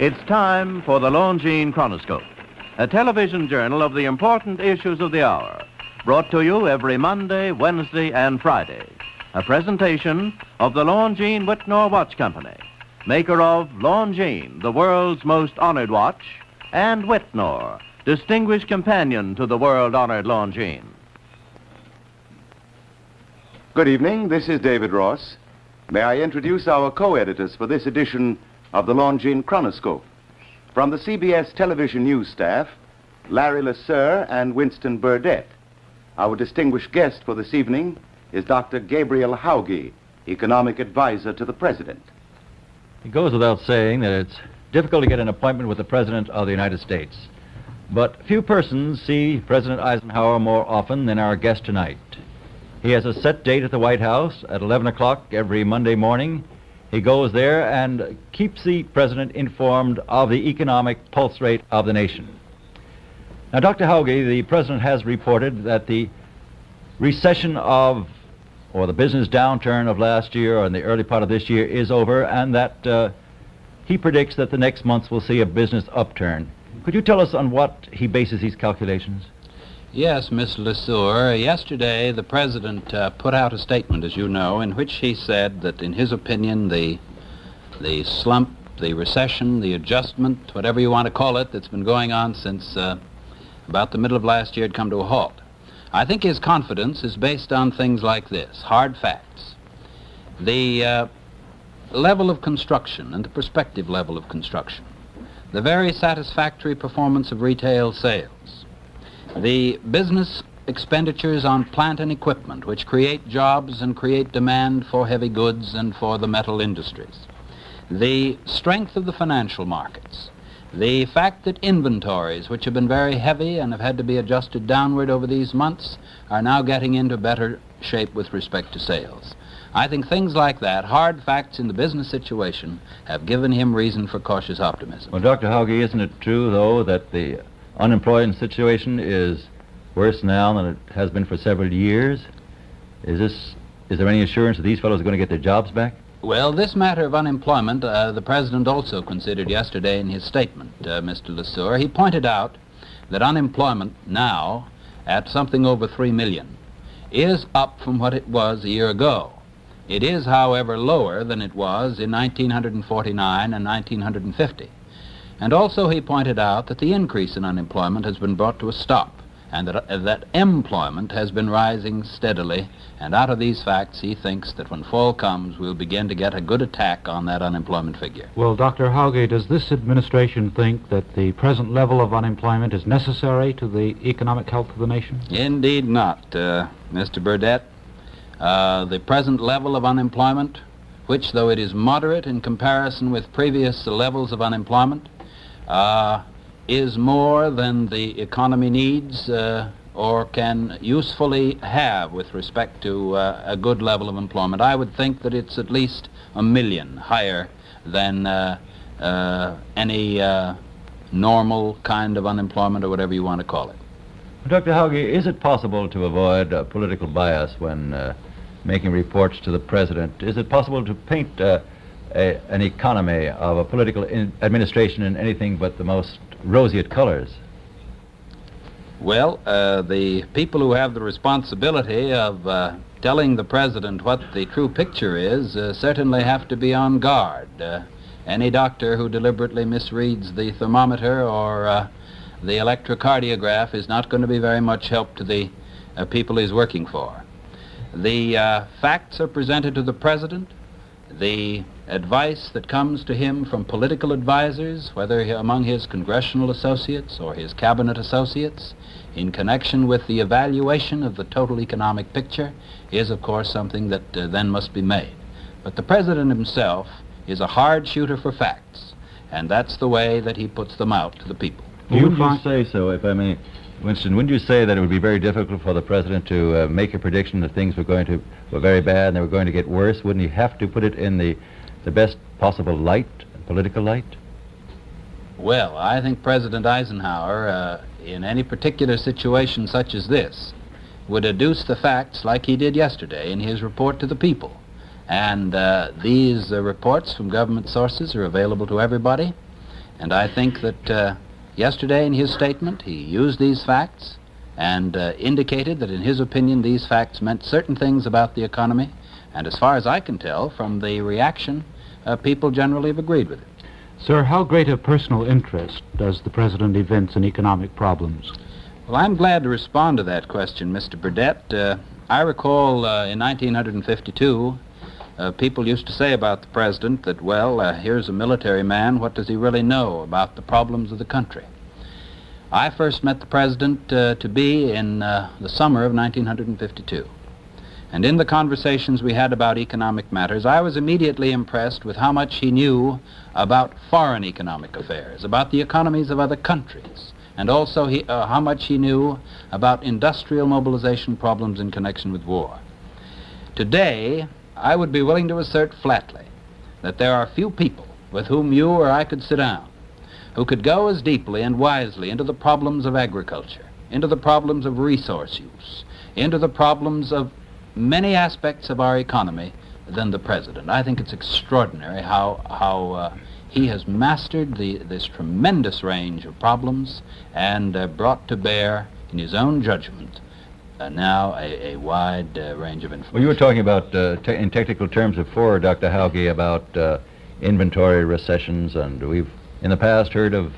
It's time for the Longines Chronoscope, a television journal of the important issues of the hour, brought to you every Monday, Wednesday, and Friday. A presentation of the Longines Whitnor Watch Company, maker of Longines, the world's most honored watch, and Whitnor, distinguished companion to the world-honored Longines. Good evening, this is David Ross. May I introduce our co-editors for this edition of the Longines Chronoscope. From the CBS television news staff, Larry LeSueur and Winston Burdett. Our distinguished guest for this evening is Dr. Gabriel Hauge, economic advisor to the President. It goes without saying that it's difficult to get an appointment with the President of the United States. But few persons see President Eisenhower more often than our guest tonight. He has a set date at the White House at 11 o'clock every Monday morning. He goes there and keeps the President informed of the economic pulse rate of the nation. Now, Dr. Hauge, the President has reported that the recession or the business downturn of last year or in the early part of this year is over, and that he predicts that the next months will see a business upturn. Could you tell us on what he bases these calculations? Yes, Mr. LeSueur. Yesterday, the President put out a statement, as you know, in which he said that, in his opinion, the slump, the recession, the adjustment, whatever you want to call it, that's been going on since about the middle of last year had come to a halt. I think his confidence is based on things like this, hard facts. The level of construction and the prospective level of construction, the very satisfactory performance of retail sales, the business expenditures on plant and equipment, which create jobs and create demand for heavy goods and for the metal industries, the strength of the financial markets, the fact that inventories, which have been very heavy and have had to be adjusted downward over these months, are now getting into better shape with respect to sales. I think things like that, hard facts in the business situation, have given him reason for cautious optimism. Well, Dr. Hauge, isn't it true, though, that the unemployment situation is worse now than it has been for several years? Is there any assurance that these fellows are going to get their jobs back? Well, this matter of unemployment, the President also considered yesterday in his statement, Mr. LeSueur. He pointed out that unemployment now, at something over 3 million, is up from what it was a year ago. It is, however, lower than it was in 1949 and 1950. And also he pointed out that the increase in unemployment has been brought to a stop, and that employment has been rising steadily, and out of these facts he thinks that when fall comes we'll begin to get a good attack on that unemployment figure. Well, Dr. Hauge, does this administration think that the present level of unemployment is necessary to the economic health of the nation? Indeed not, Mr. Burdett. The present level of unemployment, which, though it is moderate in comparison with previous levels of unemployment, is more than the economy needs or can usefully have with respect to a good level of employment. I would think that it's at least 1 million higher than any normal kind of unemployment, or whatever you want to call it. Dr. Hauge, is it possible to avoid political bias when making reports to the President? Is it possible to paint an economy of a political administration in anything but the most roseate colors? Well, the people who have the responsibility of telling the President what the true picture is certainly have to be on guard. Any doctor who deliberately misreads the thermometer or the electrocardiograph is not going to be very much help to the people he's working for. The facts are presented to the President. The advice that comes to him from political advisors, whether among his congressional associates or his cabinet associates, in connection with the evaluation of the total economic picture, is of course something that then must be made. But the President himself is a hard shooter for facts, and that's the way that he puts them out to the people. Wouldn't you say so, if I may, Winston, wouldn't you say that it would be very difficult for the President to make a prediction that things were very bad and they were going to get worse? Wouldn't he have to put it in the best possible light, political light? Well, I think President Eisenhower, in any particular situation such as this, would adduce the facts like he did yesterday in his report to the people. And these reports from government sources are available to everybody. And I think that yesterday in his statement he used these facts and indicated that in his opinion these facts meant certain things about the economy, and as far as I can tell from the reaction, people generally have agreed with it. Sir, how great a personal interest does the President evince in economic problems? Well, I'm glad to respond to that question, Mr. Burdett. I recall in 1952, people used to say about the President that, well, here's a military man, what does he really know about the problems of the country? I first met the President to be in the summer of 1952. And in the conversations we had about economic matters, I was immediately impressed with how much he knew about foreign economic affairs, about the economies of other countries, and also how much he knew about industrial mobilization problems in connection with war. Today, I would be willing to assert flatly that there are few people with whom you or I could sit down who could go as deeply and wisely into the problems of agriculture, into the problems of resource use, into the problems of many aspects of our economy than the President. I think it's extraordinary how he has mastered this tremendous range of problems and brought to bear in his own judgment now a wide range of influence. Well, you were talking about, in technical terms before, Dr. Hauge, about inventory recessions, and we've in the past heard of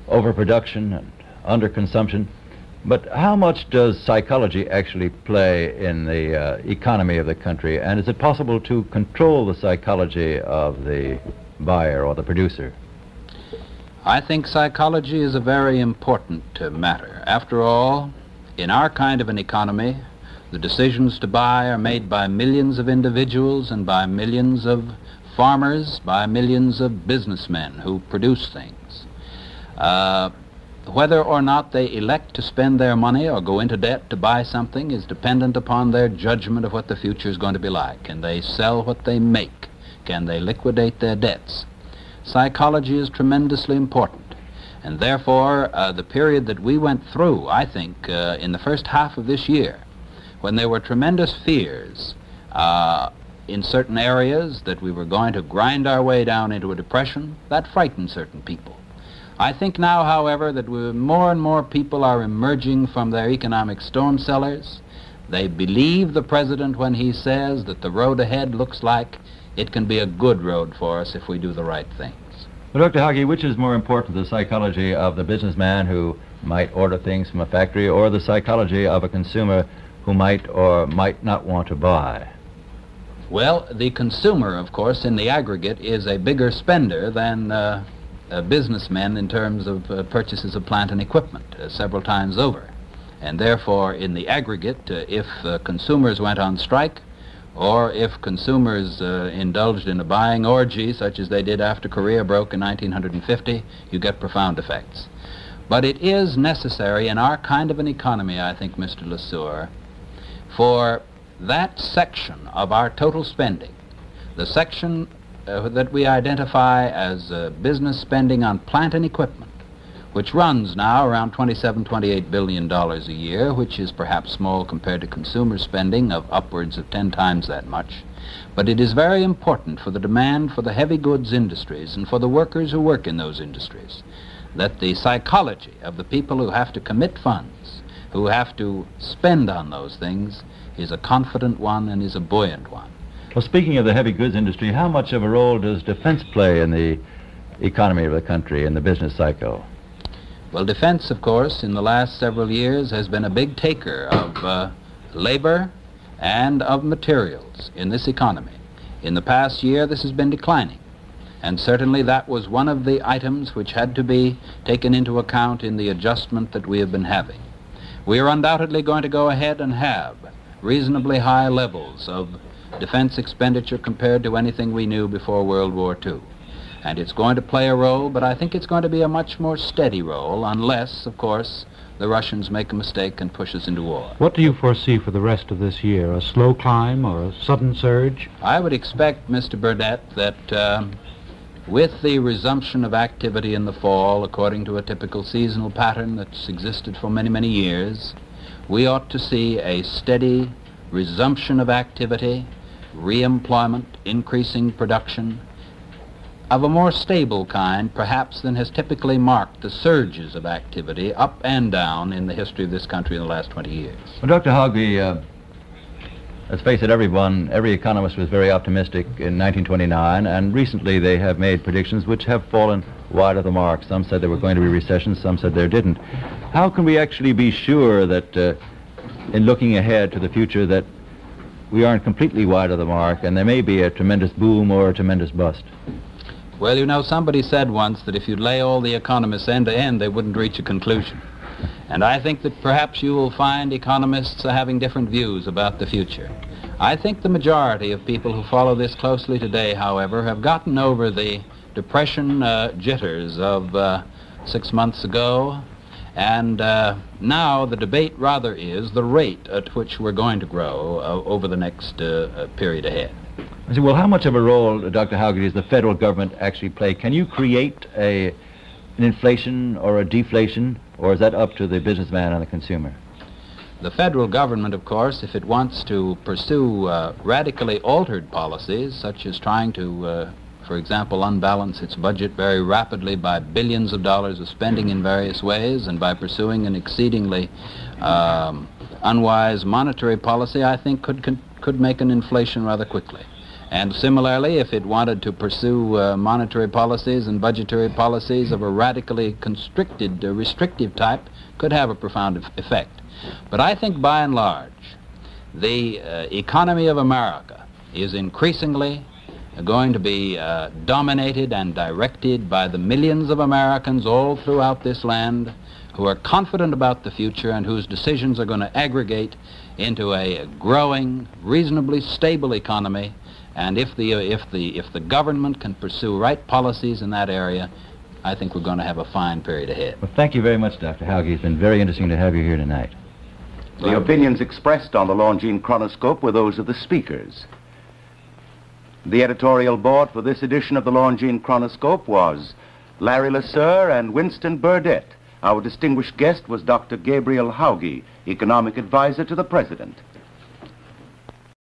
overproduction and underconsumption. But how much does psychology actually play in the economy of the country, and is it possible to control the psychology of the buyer or the producer? I think psychology is a very important matter. After all, in our kind of an economy, the decisions to buy are made by millions of individuals and by millions of farmers, by millions of businessmen who produce things. Whether or not they elect to spend their money or go into debt to buy something is dependent upon their judgment of what the future is going to be like. Can they sell what they make? Can they liquidate their debts? Psychology is tremendously important. And therefore, the period that we went through, I think, in the first half of this year, when there were tremendous fears in certain areas that we were going to grind our way down into a depression, that frightened certain people. I think now, however, that more and more people are emerging from their economic storm cellars. They believe the President when he says that the road ahead looks like it can be a good road for us if we do the right things. Well, Dr. Hauge, which is more important, the psychology of the businessman who might order things from a factory, or the psychology of a consumer who might or might not want to buy? Well, the consumer, of course, in the aggregate, is a bigger spender than businessmen in terms of purchases of plant and equipment several times over. And therefore, in the aggregate, if consumers went on strike, or if consumers indulged in a buying orgy such as they did after Korea broke in 1950, you get profound effects. But it is necessary in our kind of an economy, I think, Mr. Lesueur, for that section of our total spending, the section that we identify as business spending on plant and equipment, which runs now around $27, $28 billion a year, which is perhaps small compared to consumer spending of upwards of 10 times that much. But it is very important for the demand for the heavy goods industries and for the workers who work in those industries that the psychology of the people who have to commit funds, who have to spend on those things, is a confident one and is a buoyant one. Well, speaking of the heavy goods industry, how much of a role does defense play in the economy of the country, in the business cycle? Well, defense, of course, in the last several years has been a big taker of labor and of materials in this economy. In the past year, this has been declining, and certainly that was one of the items which had to be taken into account in the adjustment that we have been having. We are undoubtedly going to go ahead and have reasonably high levels of defense expenditure compared to anything we knew before World War II. And it's going to play a role, but I think it's going to be a much more steady role, unless, of course, the Russians make a mistake and push us into war. What do you foresee for the rest of this year? A slow climb or a sudden surge? I would expect, Mr. Burdett, that with the resumption of activity in the fall, according to a typical seasonal pattern that's existed for many, many years, we ought to see a steady resumption of activity, re-employment, increasing production, of a more stable kind, perhaps, than has typically marked the surges of activity up and down in the history of this country in the last 20 years. Well, Dr. Hauge, let's face it, every economist was very optimistic in 1929, and recently they have made predictions which have fallen wide of the mark. Some said there were going to be recessions, some said there didn't. How can we actually be sure that in looking ahead to the future that we aren't completely wide of the mark and there may be a tremendous boom or a tremendous bust? Well, you know, somebody said once that if you'd lay all the economists end to end, they wouldn't reach a conclusion. And I think that perhaps you will find economists having different views about the future. I think the majority of people who follow this closely today, however, have gotten over the depression jitters of 6 months ago, and now the debate rather is the rate at which we're going to grow over the next period ahead. I said, well, how much of a role, Dr. Hauge, does the federal government actually play? Can you create an inflation or a deflation, or is that up to the businessman and the consumer? The federal government, of course, if it wants to pursue radically altered policies, such as trying to, for example, unbalance its budget very rapidly by billions of dollars of spending in various ways, and by pursuing an exceedingly unwise monetary policy, I think could make an inflation rather quickly. And similarly, if it wanted to pursue monetary policies and budgetary policies of a radically constricted, restrictive type, could have a profound effect. But I think by and large, the economy of America is increasingly going to be dominated and directed by the millions of Americans all throughout this land who are confident about the future and whose decisions are going to aggregate into a growing, reasonably stable economy. And if the government can pursue right policies in that area, I think we're going to have a fine period ahead. Well, thank you very much, Dr. Hauge. It's been very interesting to have you here tonight. The opinions expressed on the Longines Chronoscope were those of the speakers. The editorial board for this edition of the Longines Chronoscope was Larry Lasser and Winston Burdett. Our distinguished guest was Dr. Gabriel Hauge, economic advisor to the President.